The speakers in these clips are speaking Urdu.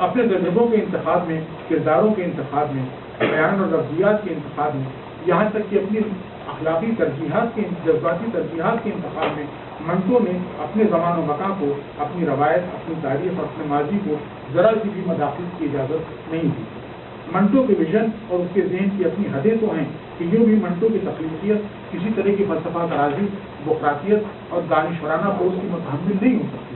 اپنے تجربوں کے انتخاب میں، کرداروں کے انتخاب میں، بیان اور لفظیات کے انتخاب میں، یہاں تک کہ اپنی اخلاقی ترجیحات کے، جذباتی ترجیحات کے انتخاب میں منٹو نے اپنے زمان و مکان کو، اپنی روایت، اپنی تاریخ اور اپنے ماضی کو ذرا سی بھی مداخلت کی اجازت نہیں دی۔ منٹو کے ویژن اور اس کے ذہن کی اپنی حدیں تو ہیں کہ یوں بھی منٹو کی تخلیقیت کسی طرح کی فلسفہ ترازی، بوقراطیت اور دانشورانہ پوز کی متحمل نہیں ہو سکتی،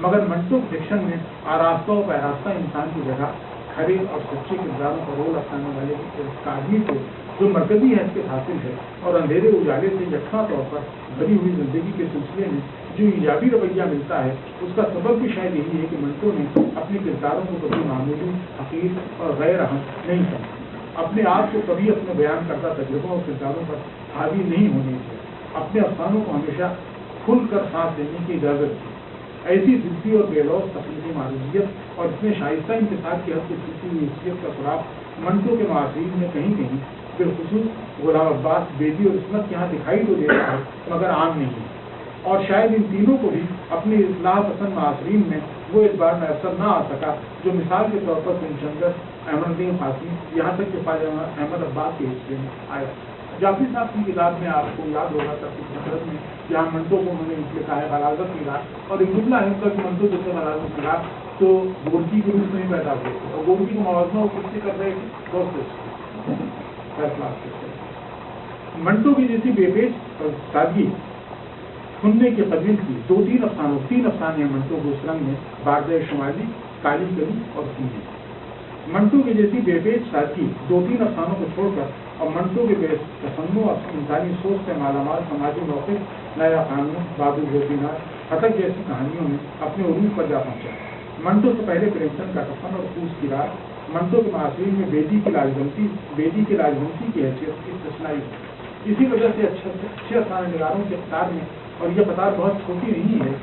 مگر منٹو فکشن میں آراستہ و پیراستہ انسان کی جگہ کھڑے اور سچے کرداروں کا رول اپنانے والے ایک آدمی کو جو مرکزی حیثیت حاصل ہے اور اندھیرے اجالے سے یکساں طور پر بھری ہوئی زندگی کے سلسلے میں جو ایجابی رویہ ملتا ہے، اس کا سبب بھی شاید یہی ہے کہ منٹو نے اپنے کرداروں کو کبھی معمولی، حقیر اور غیر اہم نہیں سمجھا، اپنے آپ کو کبھی اپنے بیان کردہ تجربوں اور کرداروں پر حاوی نہیں ہونے دیا، اپنے افسانوں کو ہمیشہ کھل کر سانس لینے کی اجازت دی۔ ایسی ضدی اور بے لوث تخلیقی معروضیت اور اتنے شائستہ انتخاب کی حد سے کسی ہوئی حیثیت کا سراغ منٹو کے معاصرین میں کہیں کہیں، بالخصوص غلام عباس، بیدی اور عصمت یہاں دکھائی تو دیتا ہے مگر عام نہیں ہے، اور شاید ان تینوں کو بھی اپنے اصلاح پسند معاصرین میں وہ اعتبار میسر نہ آ سکا جو مثال کے طور پر سنچندر، احمد الدین قاسمی، یہاں تک کہ خواجہ احمد عباس کے حصے میں آیا۔ جعفری صاحب کی کتاب میں آپ کو یاد ہوگا تفصیل فطرت میں جہاں منٹو کو انہوں نے لکھا ہے غلاظت کی رات، اور ایک جملہ ہے ان کا کہ منٹو جیسے غلاظت کی رات تو گورکی کے روپ میں ہی پیدا ہوئے تھے، اور گورکی کا موازنہ وہ کس سے کر رہے تھے؟ فیصلہ۔ منٹو کی جیسی بے پیش اور سادگی سننے کے قبیل کی تین افسانے ہیں منٹو کو اس رنگ میں: باردہ شمالی، کالی کلی اور سنی۔ منٹو کی جیسی بے پیش سادگی تین افسانوں کو چھوڑ کر اور منٹو کے بے تسنو انسانی سوچ سے مالا مال سماجی موقف، نیا قانون، بابو گوپی ناتھ، ہتک جیسی کہانیوں میں اپنے عروج پر جا پہنچا۔ منٹو سے پہلے پریم چند کا کفن اور پوس کی رات منٹو کے معاصرین میں بیدی کی لاجونتی کی حیثیت استثنائی ہے۔ اسی وجہ سے اچھے افسانہ نگاروں کے اختیار میں، اور یہ قطار بہت چھوٹی نہیں ہے،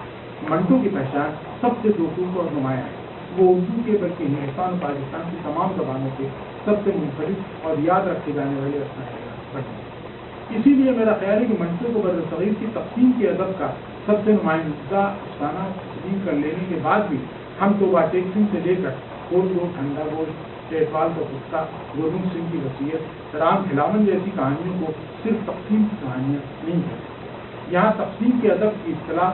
منٹو کی پہچان سب سے دوسروں اور نمایاں ہے۔ وہ اردو کے بلکہ ہندوستان اور پاکستان کی تمام زبانوں کے سب سے منفرد اور یاد رکھے جانے والے افسانے بنے۔ اسی لیے میرا خیال ہے کہ منٹو کو برصغیر کی تقسیم کے ادب کا سب سے نمائندہ افسانہ تسلیم کر لینے کے بعد بھی ہم توبہ ٹیک سنگھ سے لے کر کوٹ ٹھنڈا گوشت، جیسوال کا کتا، گوبند سنگھ کی وصیت، رام کھلاون جیسی کہانیوں کو صرف تقسیم کی کہانیاں نہیں کرتی۔ یہاں تقسیم کے ادب کی اصطلاح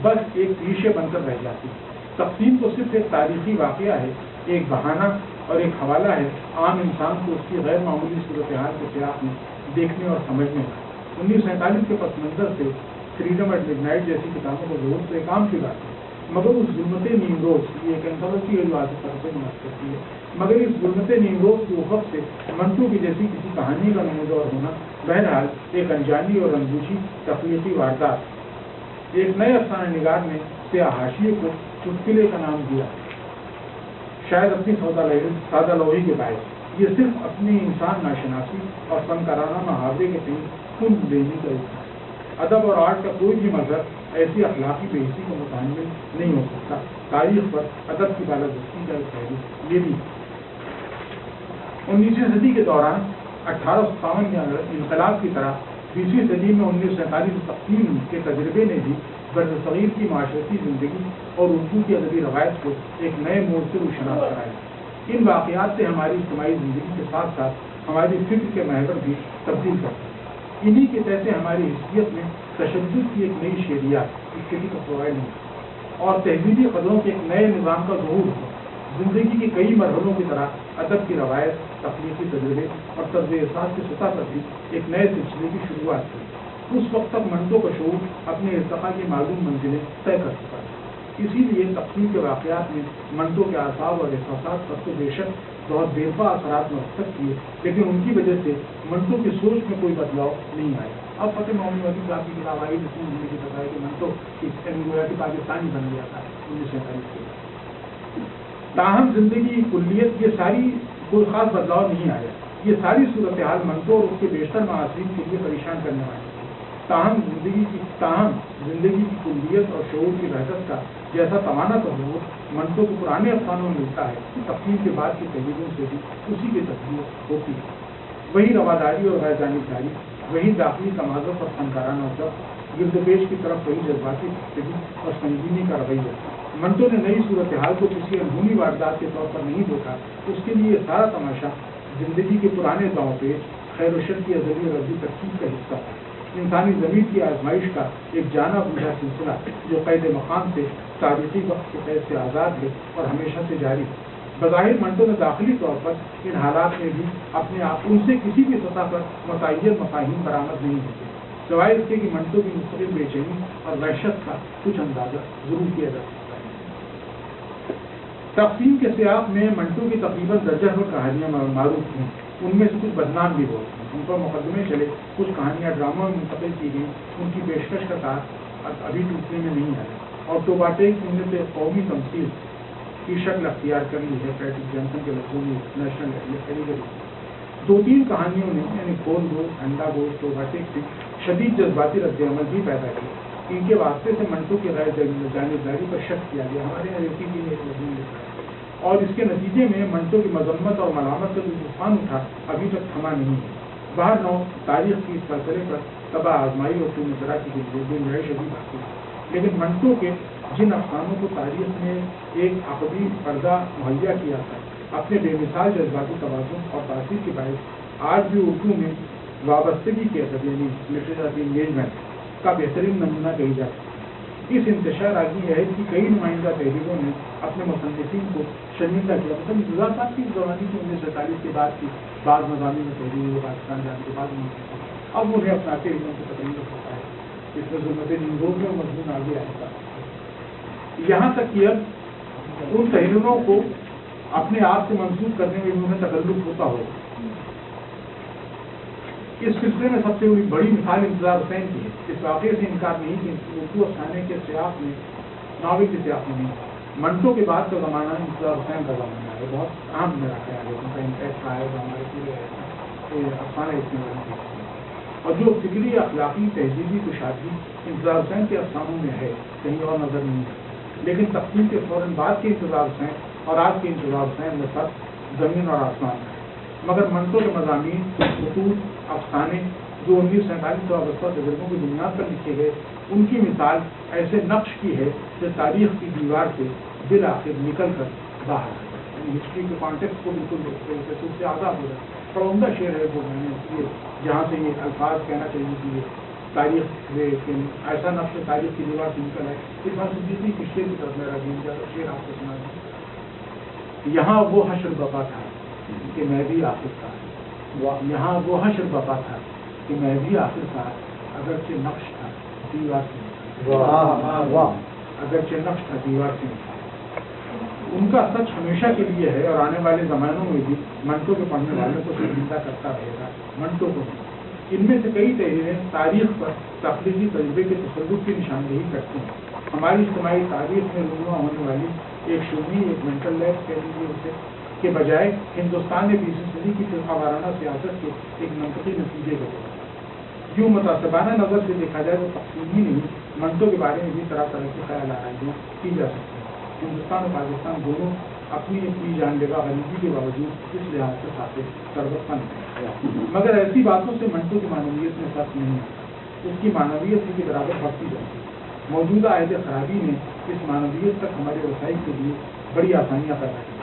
بس ایک کلیشے بن کر رہ جاتی ہے۔ تقسیم تو صرف ایک تاریخی واقعہ ہے، ایک بہانہ اور ایک حوالہ ہے عام انسان کو اس کی غیر معمولی صورتحال کے سیاق میں دیکھنے اور سمجھنے کا۔ 1947 کے پس منظر سے فریڈم ایٹ مڈ نائٹ جیسی کتابوں کو ضرور تو ایک عام سی بات ہے، مگر اس ظلمت نیمروز، یہ ایک انتھولوجی ہے جو آج طرف سے منعقد کرتی ہے، مگر اس ظلمت نیمروز کی افق سے منٹو کی جیسی کسی کہانی کا نمودار ہونا بہرحال ایک انجانی اور انبوجھی تخلیقی واردات۔ ایک نئے افسانہ نگار نے سیاہ حاشیے کو چٹکلے کا نام دیا، شاید اپنی سادہ لوحی کے باعث۔ یہ صرف اپنی انسان ناشناسی اور فنکارانہ محاورے کے تئیں کن دینے کا ہے۔ ادب اور آرٹ کا کوئی بھی مذہب ایسی اخلاقی بے حسی کو متحمل نہیں ہو سکتا۔ تاریخ پر ادب کی بالادستی کا ایک پہلو یہ بھی 19ویں صدی کے دوران 1857 کے انقلاب کی طرح 20ویں صدی میں 1947 تقسیم کے تجربے نے بھی برصغیر کی معاشرتی زندگی اور اردو کی ادبی روایت کو ایک نئے موڑ سے روشناس کرایا۔ ان واقعات سے ہماری اجتماعی زندگی کے ساتھ ساتھ ہماری فکر کے محور بھی تبدیل کرتے ہیں۔ انہی کے تحت ہماری حیثیت میں تشدد کی ایک نئی شعریات، اسٹیٹک آف وائلنس اور تہذیبی قدروں کے ایک نئے نظام کا ظہور ہوا۔ زندگی کے کئی مرحلوں کی طرح ادب کی روایت، تخلیقی تجربے اور طرز احساس کی سطح پر بھی ایک نئے سلسلے کی شروعات ہوئی۔ اس وقت تک منٹو کا شعور اپنے ارتقاء کی معلوم منزلیں طے کر چکا ہے۔ اسی لیے تقسیم کے واقعات میں منٹو کے اعصاب اور احساسات پر تو بے شک بہت بے پا اثرات مرتب کیے، لیکن ان کی وجہ سے منٹو کی سوچ میں کوئی بدلاؤ نہیں آیا۔ اب فتح محمد ولی صاحب کی کتاب آئی جس میں انہوں نے بتایا کہ منٹو گویا کہ پاکستانی بن گیا تھا 1947 کے۔ تاہم زندگی کی کلیت یہ ساری کوئی خاص بدلاؤ نہیں آیا۔ یہ ساری صورتحال منٹو اور اس کے بیشتر معاصرین کے لیے پریشان کرنے والی تھی۔ تاہم زندگی کی کلیت اور شعور کی وحدت کا جیسا توانا تصور منٹو کو پرانے افسانوں میں ملتا ہے، تقسیم کے بعد کی تحریروں سے بھی اسی کی تصویر ہوتی ہے۔ وہی رواداری اور غیر جانبداری، وہی داخلی تمازق اور فنکارانہ ادب، گرد پیش کی طرف وہی جذباتی سختگی اور سنگینی کا رویہ. منٹو نے نئی صورتحال کو کسی انہونی واردات کے طور پر نہیں دیکھا. اس کے لیے یہ سارا تماشا زندگی کے پرانے داؤں پیچ، خیر و شر کی ازلی اور ابدی ترکیب کا حصہ تھا. انسانی ضمیر کی آزمائش کا ایک جانا بوجھا سلسلہ جو قید مقام سے، تاریخی وقت کے قید سے آزاد ہے اور ہمیشہ سے جاری ہے. بظاہر منٹو نے داخلی طور پر ان حالات میں بھی اپنے آپ ان سے کسی بھی سطح پر متعین مفاہیم برآمد نہیں ہوتے، سوائے اس کے کہ منٹو کی مستقل بے چینی اور وحشت کا کچھ اندازہ ضرور کیا جا سکتا ہے. تقسیم کے سیاق میں منٹو کی تقریباً درجہ بھر کہانیاں معروف ہیں. ان میں سے کچھ بدنام بھی بہت ہیں. ان پر مقدمے چلے. کچھ کہانیاں ڈراموں میں منتقل کی گئیں. ان کی پیشکش کا تار ابھی ٹوٹنے میں نہیں آیا اور ٹوباٹے کی ان میں سے قومی تمثیل کی شکل اختیار کر لی ہے. پیٹرک جانسن کے لفظوں میں نیشنل کیٹیگری. 2-3 کہانیوں نے یعنی کھول دو، انڈا گوشت، ٹوباٹے سے شدید جذباتی رد عمل بھی پیدا کیا. ان کے واسطے سے منٹو کی غیر جانبداری پر شک کیا گیا. ہمارے یہاں ریتی کے لیے ایک مضمون لکھا ہے اور اس کے نتیجے میں منٹو کی مذمت اور ملامت کا جو طوفان اٹھا ابھی تک تھما نہیں ہے. باہر نو تاریخ کی اس فیصلے پر تباہ آزمائی اور پوری طرح کی گنجائش ابھی باقی ہے. لیکن منٹو کے جن افسانوں کو تاریخ میں ایک عقدی پردہ مہیا کیا تھا، اپنے بے مثال جذباتی توازن اور تاثیر کے باعث آج بھی اردو میں وابستگی کے ادب یعنی لٹریچر آف انگیجمنٹ کا بہترین نمونہ کہی جا سکتی ہے. اس انتشار آگی عہد کی کئی نمائندہ تحریروں نے اپنے مصنفین کو شرمندہ کیا. مثلا انتظار صاحب کی زمانے کی 1947 کے بعد کی بعض مضامین میں تحریر پاکستان جانے کے بعد اب انہیں اپناتے ہوئے کو تکلیف ہوتا ہے. اس میں ظلمت نمرود میں مضمون آگے آئے گا. یہاں تک کہ اب ان تحریروں کو اپنے آپ سے منسوخ کرنے میں انہیں تکلف ہوتا ہو. اس سلسلے میں سب سے بڑی مثال انتظار حسین کی ہے. اس واقعے سے انکار نہیں کہ اردو افسانے کے سیاق میں، ناول کے سیاق میں نہیں، منٹو کے بعد کا زمانہ انتظار حسین کا زمانہ ہے. بہت اہم میرا خیال ہے. ان کا امپیکٹ رہا ہے ہمارے پورے افسانے اس میں. اور جو فکری، اخلاقی، تہذیبی کشادگی انتظار حسین کے افسانوں میں ہے کہیں اور نظر نہیں ہے. لیکن تقسیم کے فوراً بعد کے انتظار حسین اور آج کے انتظار حسین میں فرق زمین اور آسمان ہے. مگر منٹو کے مضامین، خطوط، افسانے جو 1947 وابستہ تجربوں کی بنیاد پر لکھے گئے، ان کی مثال ایسے نقش کی ہے کہ تاریخ کی دیوار سے بالآخر نکل کر باہر ہے. ہسٹری کے کانٹیکس کو بالکل سے آزاد ہو جائے. بڑا عمدہ شعر ہے وہ، میں نے اس لیے جہاں سے یہ الفاظ کہنا چاہیے کہ یہ تاریخ ایسا نقش تاریخ کی دیوار سے نکل ہے. اس بات جتنی کشتے کی طرف میرا دین کا شعر آپ کو سنا دوں. یہاں وہ حشر بپا تھا کہ میں بھی آخر تھا. یہاں وہ حشر بپا تھا کہ میں بھی آخر تھا. اگرچہ نقش تھا دیوار سے، اگرچہ نقش تھا دیوار سے. ان کا سچ ہمیشہ کے لیے ہے اور آنے والے زمانوں میں بھی منٹو کے پڑھنے والوں کو شرمندہ کرتا رہے گا. منٹو کو ان میں سے کئی تحریریں تاریخ پر تخلیقی تجربے کے تسلط کی نشاندہی کرتی ہیں. ہماری اجتماعی تاریخ میں رونما ہونے والی ایک شونی، ایک مینٹل لیب کہہ لیجیے اسے، کے بجائے ہندوستان نے 20ویں صدی کی فرقہ وارانہ سیاست کے ایک منطقی نتیجے کو دیکھا. یوں متعصبانہ نظر سے دیکھا جائے تو تقسیم ہی نہیں، منٹو کے بارے میں بھی طرح طرح کے خیال آرائیاں کی جا سکتی ہیں. ہندوستان اور پاکستان دونوں اپنی اپنی جان لیوا غریبی کے باوجود اس لحاظ سے خاطر سربت پن ہے. مگر ایسی باتوں سے منٹو کی معنویت میں فرق نہیں آتا. اس کی معنویت کی برابر بڑھتی جاتی ہے. موجودہ عہد خرابی نے اس معنویت تک ہمارے رسائی کے لیے بڑی آسانیاں پیدا کی.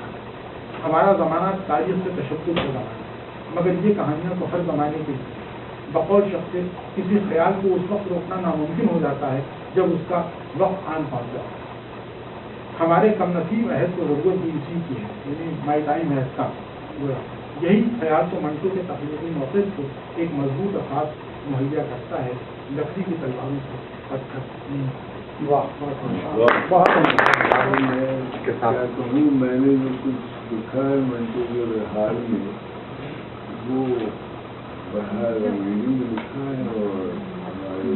ہمارا زمانہ تاریخ سے تشدد کا زمانہ ہے، مگر یہ کہانیاں تو ہر زمانے کے لیے بقول شخص سے کسی خیال کو اس وقت روکنا ناممکن ہو جاتا ہے جب اس کا وقت آن پہنچ جاتا ہے. ہمارے کم نصیب عہد کو ضرورت بھی اسی کی ہے، یعنی مائی ٹائم عہد کا. یہی خیال تو منٹو کے تخلیقی موقف کو ایک مضبوط اثاث مہیا کرتا ہے. لکڑی کی تلواروں سے پتھر. میں نے جو کچھ لکھا ہے منٹو کے حال میں، وہ باہر انگریزی میں لکھا ہے اور ہمارے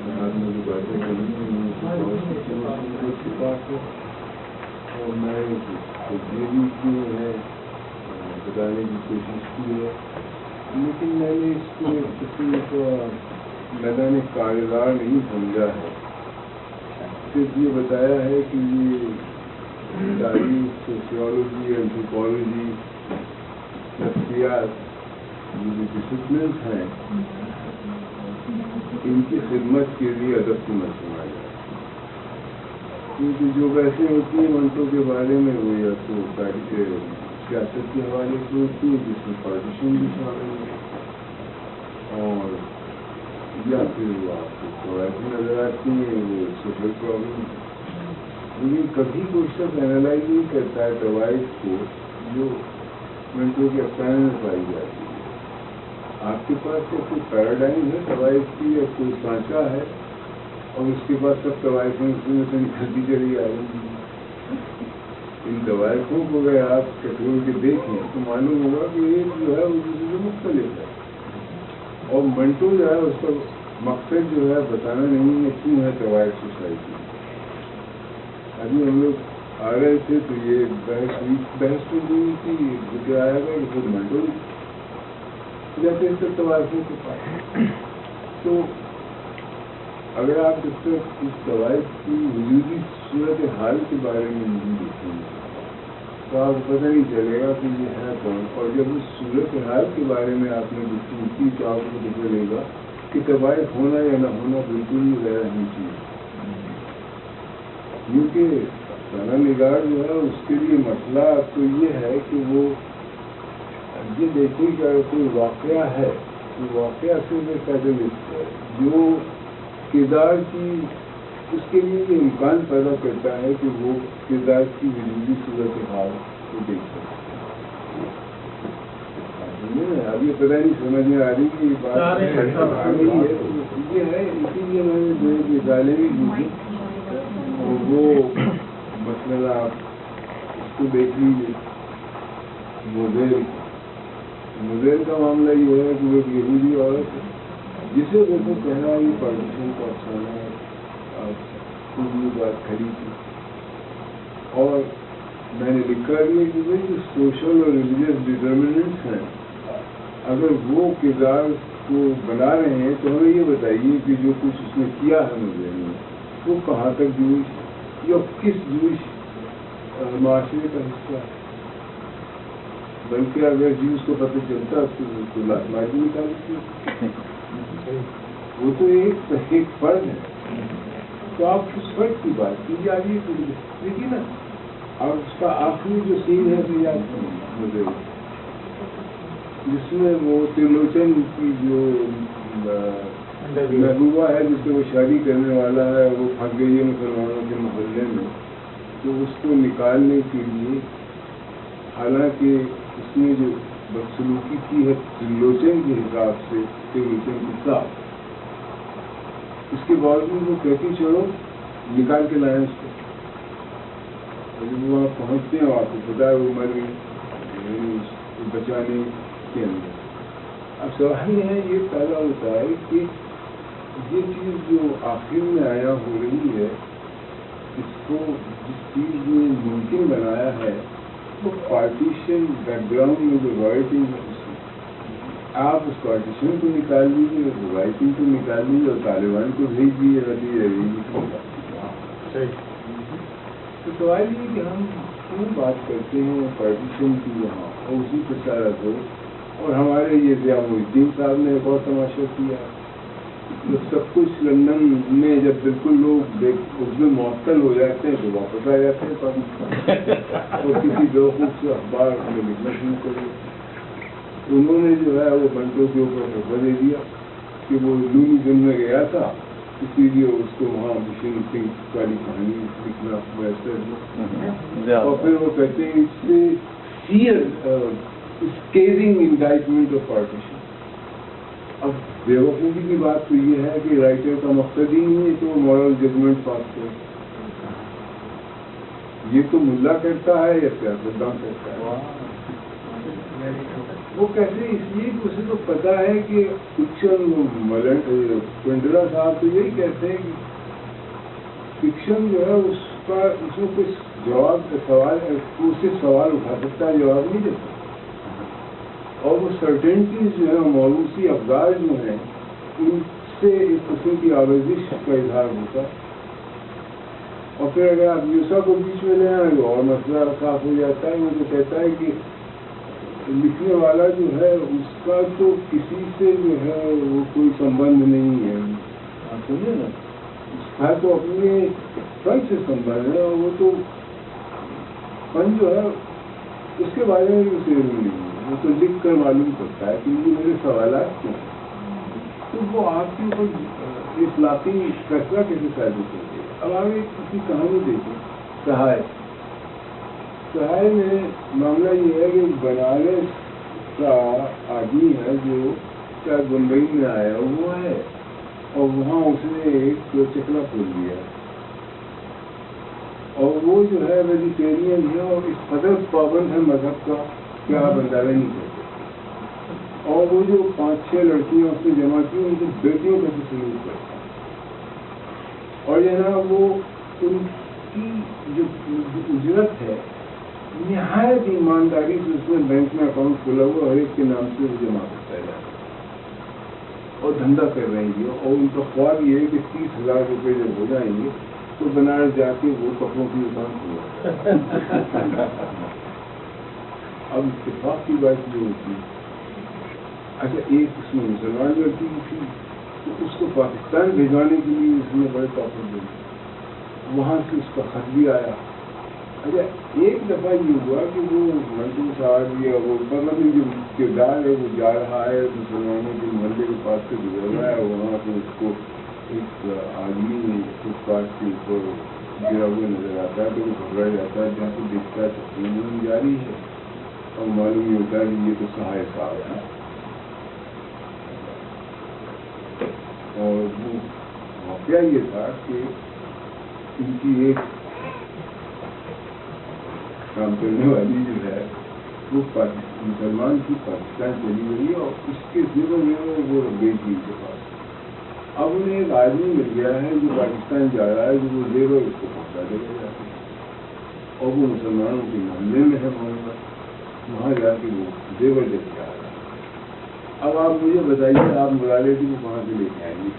حال میں جو باتیں کرنی ہیں بہت سی بات ہے. اور میں تبدیلی کی ہے بتانے کی کوشش کی ہے، لیکن میں نے اس کو کسی کو میدان کارگار نہیں سمجھا ہے. صرف یہ بتایا ہے کہ یہ تاریخ، سوشیولوجی، اینتھروپولوجی، نفسیات، یہ جو ڈسپلنس ہیں ان کی خدمت کے لیے ادب کی مرتبہ جائے، کیونکہ جو بحثیں ہوتی ہیں منٹوں کے بارے میں وہ یا تو تاریخ سیاست کے حوالے سے ہوتی ہے جس میں پارٹیشن بھی شامل ہے، اور یا پھر وہ آپ کو قواعد نظر آتی ہیں وہ سوشل پرابلم، لیکن کبھی کوئی شخص اینالائز نہیں کرتا ہے قواعد کو جو منٹوں کے افسانے میں پائی جاتی ہے۔ آپ کے پاس کوئی پیراڈائم ہے قواعد کی یا کوئی سانچہ ہے اور اس کے بعد سب قواعدیں اس میں سے نکلتی چلی آ رہی ہیں۔ ان قواعدوں کو اگر آپ کٹول کے دیکھیں تو معلوم ہوگا کہ ایک جو ہے وہ دوسرے سے مختلف ہے، اور منٹو جو ہے اس کا مقصد جو ہے بتانا نہیں ہے کیوں ہے قواعد سوسائٹی۔ ابھی ہم لوگ آ رہے تھے تو یہ بحث تو ہوئی تھی، ذکر آیا گیا کہ خود منٹو جیسے اس قواعدوں کے پاس، تو اگر آپ اس قواعد کی وجودی صورت حال کے بارے میں نہیں دیکھیں گے تو آپ کو پتہ نہیں چلے گا کہ یہ ہے کون، اور جب اس صورت حال کے بارے میں آپ نے گفتگو کی تو آپ کو پتہ چلے گا کہ قواعد ہونا یا نہ ہونا بالکل ہی غیر اہم چیز، کیونکہ افسانہ نگار جو ہے اس کے لیے مسئلہ تو یہ ہے کہ وہ یہ دیکھیں کہ اگر کوئی واقعہ ہے تو واقعہ صرف ایک کیٹلسٹ ہے جو کردار کی اس کے لیے یہ امکان پیدا کرتا ہے کہ وہ کردار کی وجودی صورت حال کو دیکھ سکتے ہیں۔ اب یہ پتہ نہیں سمجھ میں آ رہی کہ یہ بات آ رہی ہے، یہ ہے اسی لیے میں نے جو مثالیں بھی دی تھی اور وہ مسئلہ آپ اس کو دیکھ لیجیے۔ مزیر کا معاملہ یہ ہے کہ وہ ایک یہودی عورت ہے جسے دیکھو کہنا یہ پارٹیشن کا افسانہ ہے، خود یہ بات کھڑی تھی، اور میں نے لکھا بھی ہے کہ جو سوشل اور ریلیجیس ڈٹرمنٹس ہیں اگر وہ کردار کو بنا رہے ہیں تو ہمیں یہ بتائیے کہ جو کچھ اس نے کیا ہے مزیر نے وہ کہاں تک جوش یا کس جوش معاشرے کا حصہ ہے، بلکہ اگر جی اس کو پتہ چلتا تو لازمی نکالتی، وہ تو ایک فرد ہے، تو آپ اس فرد کی بات کیجیے آگے دیکھیے نا۔ اور اس کا آخری جو سین ہے تو یاد مجھے جس میں وہ ترلوچن کی جو محبوبہ ہے جس سے وہ شادی کرنے والا ہے وہ پھنس گئی ہے مسلمانوں کے محلے میں، تو اس کو نکالنے کے لیے حالانکہ اس نے جو بدسلوکی کی ہے ترلوچن کے حساب سے ترلوچن کے ساتھ، اس کے باوجود وہ کہتی چلو نکال کے لائیں اس کو، جب وہ وہاں پہنچتے ہیں آپ کو پتا ہے وہ مر گئی بچانے کے اندر۔ اب سوال یہ ہے یہ پیدا ہوتا ہے کہ یہ چیز جو آخر میں آیا ہو رہی ہے اس کو جس چیز نے ممکن بنایا ہے وہ پارٹیشن بیک گراؤنڈ میں جو رائٹنگ ہے آپ اس پارٹیشن کو نکال لیجیے، اس رائٹنگ کو نکال لیجیے اور طالبان کو بھیج دیجیے رہی رہے۔ تو سوال یہ کہ ہم کیوں بات کرتے ہیں پارٹیشن کی وہاں اور اسی پہ سارا دو، اور ہمارے یہ ضیاء الدین صاحب نے ایک اور تماشا کیا، جب سب کچھ لندن میں جب بالکل لوگ اس میں معطل ہو جاتے ہیں تو واپس آ جاتے ہیں پاکستان اور کسی بیوقوف سے اخبار میں لکھنا شروع کرے۔ انہوں نے جو ہے وہ بنٹوں کے اوپر فتویٰ دے دیا کہ وہ لونی دن میں گیا تھا اسی لیے اس کو وہاں بشیر سنگھ والی کہانی لکھنا میسر، اور پھر وہ کہتے ہیں اس سے سیئر اسکیزنگ انڈائٹمنٹ آف پارٹیشن۔ اب بیوقوفی کی بات تو یہ ہے کہ رائٹر کا مقصد ہی نہیں ہے کہ وہ مورل ججمنٹ پاس کرے، یہ تو ملا کرتا ہے یا سیاستداں کرتا ہے۔ وہ کہتے ہیں اس لیے کہ اسے تو پتا ہے کہ فکشن پنڈرا صاحب تو یہی کہتے ہیں کہ فکشن جو ہے اس میں کچھ جواب کا سوال اس سے سوال اٹھا سکتا ہے، جواب نہیں دے سکتا، اور وہ سرٹینٹیز جو ہے موروثی افزار جو ہیں ان سے ایک قسم کی آویزش کا اظہار ہوتا ہے، اور پھر اگر آپ یوسا کو بیچ میں لے آئیں اور مسئلہ صاف ہو جاتا ہے، وہ جو کہتا ہے کہ لکھنے والا جو ہے اس کا تو کسی سے جو ہے وہ کوئی سمبند نہیں ہے، آپ سمجھے نا، اس کا تو اپنے فن سے سمبند ہے، اور وہ تو فن جو ہے اس کے بارے میں بھی اسے علم نہیں ہے، وہ تو لکھ کر معلوم کرتا ہے کہ یہ میرے سوالات کیا ہیں، تو وہ آپ کے اوپر اخلاقی فیصلہ کیسے ثابت ہوتے ہیں۔ اب آگے کسی کہانی دیکھیں، سہائے میں معاملہ یہ ہے کہ بنارس کا آدمی ہے جو کیا بمبئی میں آیا ہوا ہے، اور وہاں اس نے ایک چکلا کھول دیا، اور وہ جو ہے ویجیٹیرین ہے اور اس قدر پابند ہے مذہب کا کہ آپ اندازہ نہیں کرتے، اور وہ جو 5-6 لڑکیاں اس نے جمع کی ان کو بیٹیوں کا بھی سلوک کرتا ہے، اور جناب وہ ان کی جو اجرت ہے نہایت ایمانداری سے اس میں بینک میں اکاؤنٹ کھولا ہوا ہر ایک کے نام سے وہ جمع کرتا ہے اور دھندا کر رہے ہیں، اور ان کا خواب یہ ہے کہ 30,000 روپے جب ہو جائیں گے تو بنارس جا کے وہ کپڑوں کی دکان کھولتا ہے۔ اب اتفاق کی بات یہ ہوتی ہے، اچھا ایک اس میں مسلمان لڑکی تھی تو اس کو پاکستان بھیجوانے کے لیے اس نے بڑے ٹاپر دے، وہاں سے اس کا خط بھی آیا۔ اچھا ایک دفعہ یہ ہوا کہ وہ منٹو صاحب یا وہ مطلب جو کردار ہے وہ جا رہا ہے مسلمانوں کے محلے کے پاس سے گزر رہا ہے، وہاں پہ اس کو ایک آدمی فٹ پاتھ کے اوپر گرا ہوا نظر آتا ہے تو وہ گھبرا جاتا ہے، جہاں سے دیکھتا ہے تقریباً جاری ہے، اور معلوم یہ ہوتا ہے کہ یہ تو سہائے صاحب ہے، اور وہ واقعہ یہ تھا کہ ان کی ایک کام کرنے والی جو ہے وہ مسلمان کی پاکستان چلی گئی، اور اس کے ذمہ میں وہ گئی تھی ان کے پاس۔ اب انہیں ایک آدمی مل گیا ہے جو پاکستان جا رہا ہے، جو وہ زیور اس کو پہنچا دے گا، اور وہ مسلمانوں کے محلے میں ہے وہاں جا کے وہ زیور لے کے آ رہا ہے۔ اب آپ مجھے بتائیے آپ مرالٹی کو کہاں سے لے کے آئیں گے؟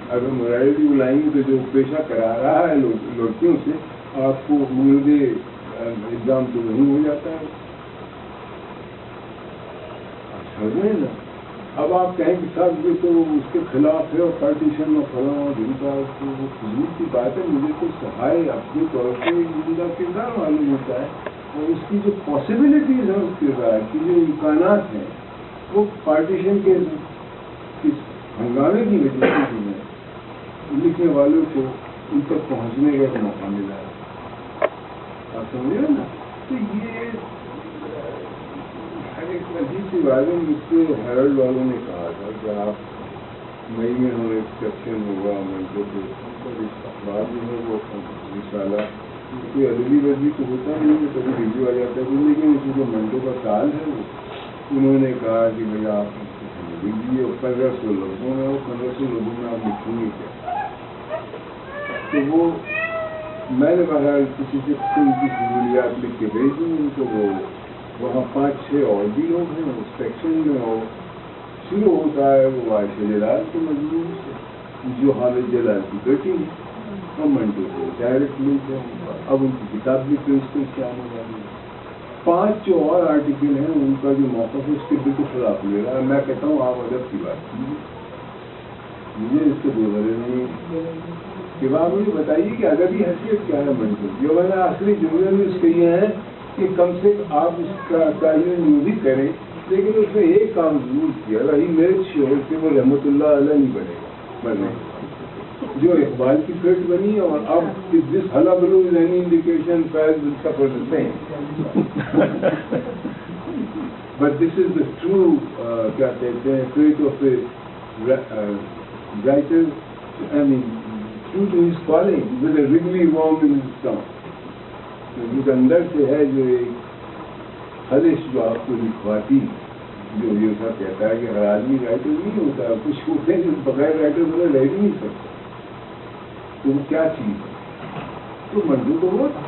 اگر مرالٹی بلائیں گے تو جو پیشہ کرا رہا ہے لڑکیوں سے آپ کو مردے ایگزام تو نہیں ہو جاتا ہے، سمجھے نا۔ اب آپ کہیں کہ صاحب یہ تو اس کے خلاف ہے اور پارٹیشن میں فلاں اور جن کا وہ فضول کی بات ہے، مجھے تو سہائے اپنے طور پہ ان کا کردار معلوم ہوتا ہے، اور اس کی جو پاسبلٹیز ہیں اس کردار کی، جو امکانات ہیں، وہ پارٹیشن کے ہنگامے کی وجہ سے لکھنے والوں کو ان تک پہنچنے کا ایک موقع ملا ہے، آپ سمجھے نا۔ تو یہ ایک عجیب سی بات ہے۔ مجھ سے ہیرلڈ والوں نے کہا تھا کہ آپ مئی میں ہم ایک سیکشن ہوگا منٹو کے اخبار جو ہے وہ رسالہ کوئی ادبی ورزی تو ہوتا نہیں ہے، کبھی ریویو آ جاتا ہے، لیکن اس میں جو منٹو کا سال ہے وہ انہوں نے کہا کہ بھائی آپ لیجیے، 1500 لوگوں میں، وہ 1500 لوگوں میں آپ لکھیں گے کیا؟ تو وہ میں نے کہا کسی سے ان کی سہولیات لکھ کے بھیج دوں ان کو، وہ وہاں 5-6 اور بھی لوگ ہیں اس سیکشن میں، اور شروع ہوتا ہے وہ عائشہ جلال کے مضمون سے جو حامد جلال کی بیٹی ہے، اور منٹو سے ڈائریکٹ لنک ہے، اب ان کی کتاب بھی پرنسپل سے آنے والی ہے۔ 5 جو اور آرٹیکل ہیں ان کا جو موقف ہے اس کے بالکل خلاف لے رہا ہے۔ میں کہتا ہوں آپ ادب کی بات کیجیے، مجھے اس سے گزرے نہیں کہ آپ مجھے بتائیے کہ ادبی حیثیت کیا ہے منٹو کی، اور میں نے آخری جملے میں اس کے یہ ہے کہ کم سے آپ اس کا تعین یوں بھی کریں، لیکن اس نے ایک کام ضرور کیا، رہی میرے شوہر سے وہ رحمۃ اللہ علیہ نہیں بنے گا، بنے جو اقبال کی پیٹ بنی، اور اب دس حلا بلو از اینی انڈیکیشن فیض سفر سے but this is the true کیا کہتے ہیں fate of a writer, I man true to his calling with a regally warm in his town, جو اندر سے ہے، جو ایک خلش جو آپ کو لکھواتی، جو یہ سب کہتا ہے کہ ہر آدمی رائٹر نہیں ہوتا، کچھ ہوتے ہیں جو بغیر رائٹر بغیر رہ بھی نہیں سکتے، تو وہ کیا چیز ہے؟ تو منٹو تو وہ تھا،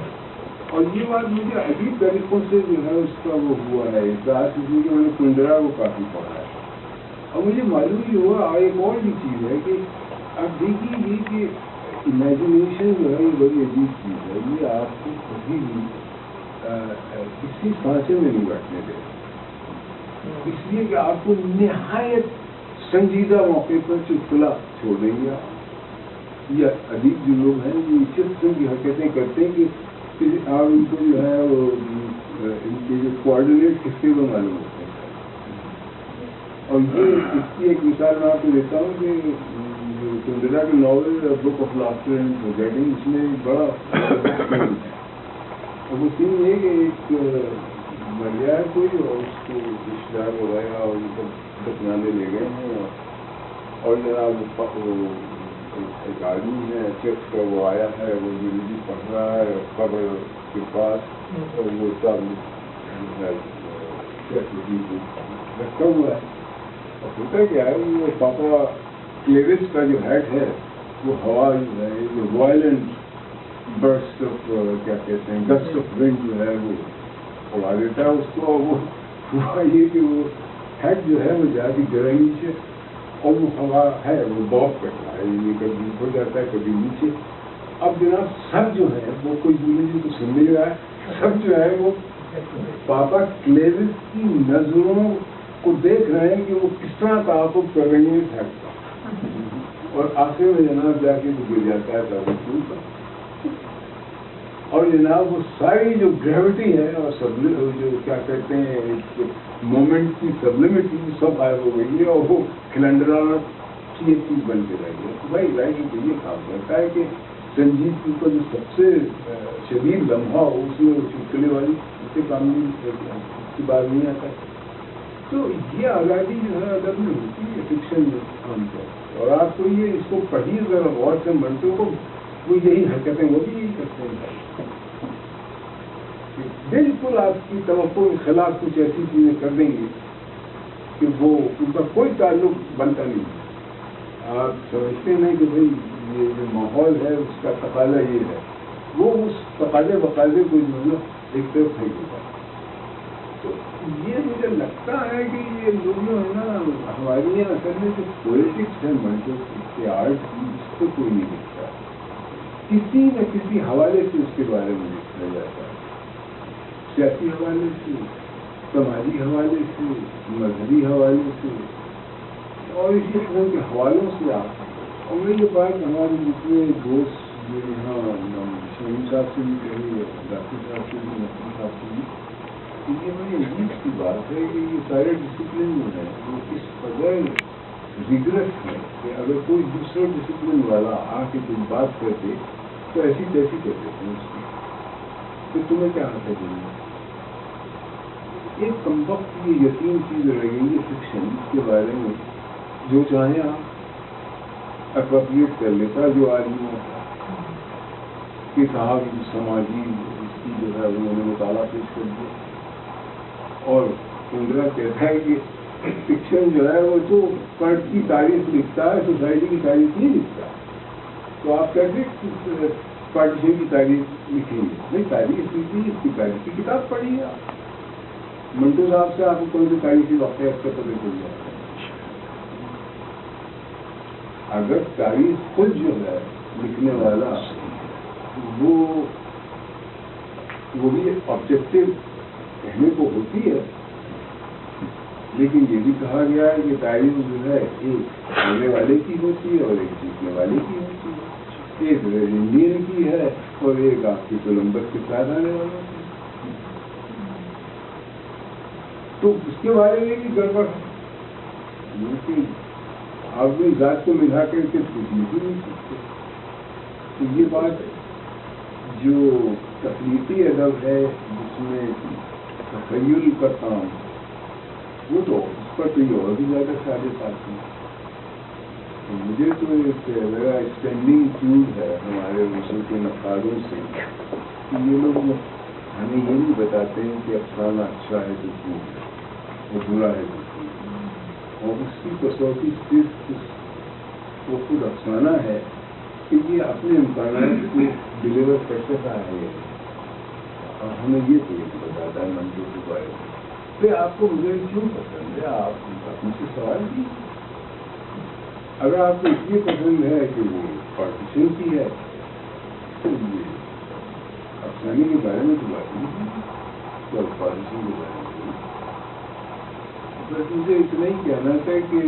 اور یہ بات مجھے عجیب طریقوں سے جو ہے اس کا وہ ہوا ہے احساس، اس لیے کہ میں نے کنڈرا کو کافی پڑھا ہے، اور مجھے معلوم ہی ہوا ایک اور بھی چیز ہے کہ آپ دیکھیے یہ کہ امیجنیشن جو ہے یہ بڑی عجیب چیز ہے، یہ آپ کو کبھی بھی کسی سانچے میں نہیں بیٹھنے دے، اس لیے کہ آپ کو نہایت سنجیدہ موقع پر چٹکلا چھوڑ دیں گے آپ. یہ ادیب جو لوگ ہیں یہ اس قسم کی حرکتیں کرتے ہیں کہ آپ ان کو جو ہے وہ ان کے جو کوآرڈینیٹ کس کے میں معلوم ہوتے ہیں. اور یہ اس کی ایک مثال میں آپ کو دیتا ہوں کہ کندرا کے ناول بک آف لاسٹر اینڈ فورگیٹنگ اس میں بڑا اور وہ سین یہ کہ ایک مر گیا ہے کوئی اور اس کو رشتے دار وغیرہ اور ان کو دفنانے لے گئے ہیں اور جناب ایک آدمی ہے چرچ کا وہ آیا ہے وہ انگریزی پڑھ رہا ہے قبر کے پاس اور وہ سب رکھا ہوا ہے. اور ہوتا کیا ہے وہ پاپا کلیرس کا جو ہیڈ ہے وہ ہوا جو ہے جو وائلنٹ برسٹ آف کیا کہتے ہیں گسٹ آف ونڈ جو ہے وہ اڑا دیتا ہے اس کو. اور وہ ہوا یہ کہ وہ ہیڈ جو ہے وہ جا کے گرا نیچے اور وہ ہوا ہے وہ باپ کرتا ہے یہ کبھی ہو جاتا ہے کبھی نیچے. اب جناب سب جو ہے وہ کوئی انگریزی کو سن نہیں رہا ہے سب جو ہے وہ پاپا کلیرس کی نظروں کو دیکھ رہے ہیں کہ وہ کس طرح تعاقب کر رہی ہیں ہیڈ کا. اور آخر میں جناب جا کے گر جاتا ہے تعلق کا. اور جناب وہ ساری جو گریوٹی ہے اور جو کیا کہتے ہیں مومنٹ کی سبلمٹی سب غائب ہو گئی ہے اور وہ کھلنڈرا کی ایک چیز بن کے رہ گئی. بھائی رائے تو یہ کام کرتا ہے کہ سنجیدگی کا جو سب سے شدید لمحہ ہو اس میں وہ چٹکلے والی اس سے کام نہیں کی بات نہیں آتا. تو یہ آزادی جو ہے ادب میں ہوتی ہے فکشن میں عام طور پر. اور آپ کو یہ اس کو پڑھیے ذرا غور سے منٹوں کو وہ یہی حرکتیں وہ بھی یہی کرتے ہیں. بالکل آپ کی توقع کے خلاف کچھ ایسی چیزیں کر دیں گے کہ وہ ان کا کوئی تعلق بنتا نہیں. آپ سمجھتے نہیں کہ بھائی یہ جو ماحول ہے اس کا تقاضا یہ ہے وہ اس تقاضے بقاضے کو جو ہے ایک طرف نہیں ہوتا. تو یہ مجھے لگتا ہے کہ یہ لوگ جو ہے نا ہماری اصل میں جو پولیٹکس ہے منچوں کے آرٹ کی اس کو کوئی نہیں لکھتا. کسی نہ کسی حوالے سے اس کے بارے میں لکھا جاتا ہے. سیاسی حوالے سے سماجی حوالے سے مذہبی حوالے سے اور اسی قسم کے حوالوں سے آپ. اور میں یہ بات ہمارے دوسرے دوست جو یہاں شمیم صاحب سے بھی کہی ڈاکٹر صاحب سے بھی نقل صاحب سے بھی یہ بڑی عجیب کی بات ہے کہ یہ سارے ڈسپلن جو ہیں وہ اس قدر ریگریس ہے کہ اگر کوئی دوسرا ڈسپلن والا آ کے کوئی بات کرتے تو ایسی تیسی کر دیتے ہیں اس کی. پھر تمہیں کیا حاصل کرنا ایک کم وقت یہ یقین چیز رہ گئی ہے فکشن کے بارے میں جو چاہیں آپ اپروپریٹ کر لیتا جو آدمی ہوتا کہ صاحب سماجی اس کی جو ہے انہوں نے مطالعہ پیش کر دیا. اور کندرا کہتا ہے کہ فکشن جو ہے وہ جو فرد کی تاریخ لکھتا ہے سوسائٹی کی تاریخ نہیں لکھتا. تو آپ کیسے پارٹیشن کی تاریخ لکھیں گے؟ نہیں تاریخ لکھی اس کی تاریخ کی کتاب پڑھیے آپ. منٹو صاحب سے آپ کو کوئی بھی تاریخی واقعہ اس کا پتہ چل جائے. اگر تاریخ خود جو ہے لکھنے والا وہ بھی آبجیکٹو کہنے کو ہوتی ہے لیکن یہ بھی کہا گیا ہے کہ تاریخ جو ہے ایک ہونے والے کی ہوتی ہے اور ایک جیتنے والے کی ہوتی ہے. ایک انڈین کی ہے اور ایک آپ کی کولمبس کے ساتھ آنے والوں کی. تو اس کے بارے میں بھی گڑبڑ ہے لیکن آپ بھی ذات کو ملا کر کے کچھ نہیں سکتے. تو یہ بات جو تخلیقی ادب ہے جس میں تخیل کا کام وہ تو اس پر تو یہ اور بھی زیادہ ثابت آتی ہے. مجھے تو ایک میرا اسٹینڈنگ فیوڈ ہے ہمارے مصر کے نقادوں سے کہ یہ لوگ ہمیں یہ نہیں بتاتے ہیں کہ افسانہ اچھا ہے تو کیوں ہے وہ برا ہے تو کیوں. اور اس کی کسوٹی صرف وہ خود افسانہ ہے کہ یہ اپنے امکانات کو ڈلیور کر سکتا ہے اور ہمیں یہ تو نہیں بتاتا ہے منظور کے بارے میں. پھر آپ کو مجھے کیوں پسند ہے آپ مجھ سے سوال کیجیے. اگر آپ کو اس لیے پسند ہے کہ وہ پارٹیشن کی ہے تو یہ افسانے کے بارے میں تو بات نہیں ہے تو پارٹیشن کے بارے میں بس مجھے اتنا ہی کہنا تھا کہ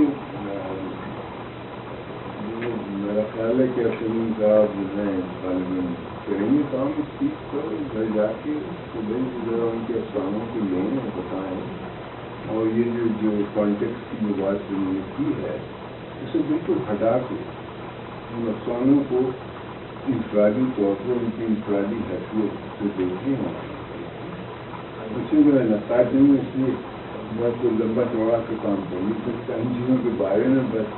میرا خیال ہے کہ افسرین صاحب جو ہیں غالباً کریں گے کام اس چیز پر، گھر جا کے ذرا ان کے افسانوں کو لیں اور بتائیں، اور یہ جو کانٹیکس کی جو بات انہوں نے کی ہے اسے بالکل ہٹا کے ان افسانوں کو انفرادی طور پر ان کی انفرادی حیثیت سے دیکھیں، اسی میں نتائج نہیں، اس لیے بہت لمبا چوڑا کے کام کر نہیں سکتا ان چیزوں کے بارے میں، بس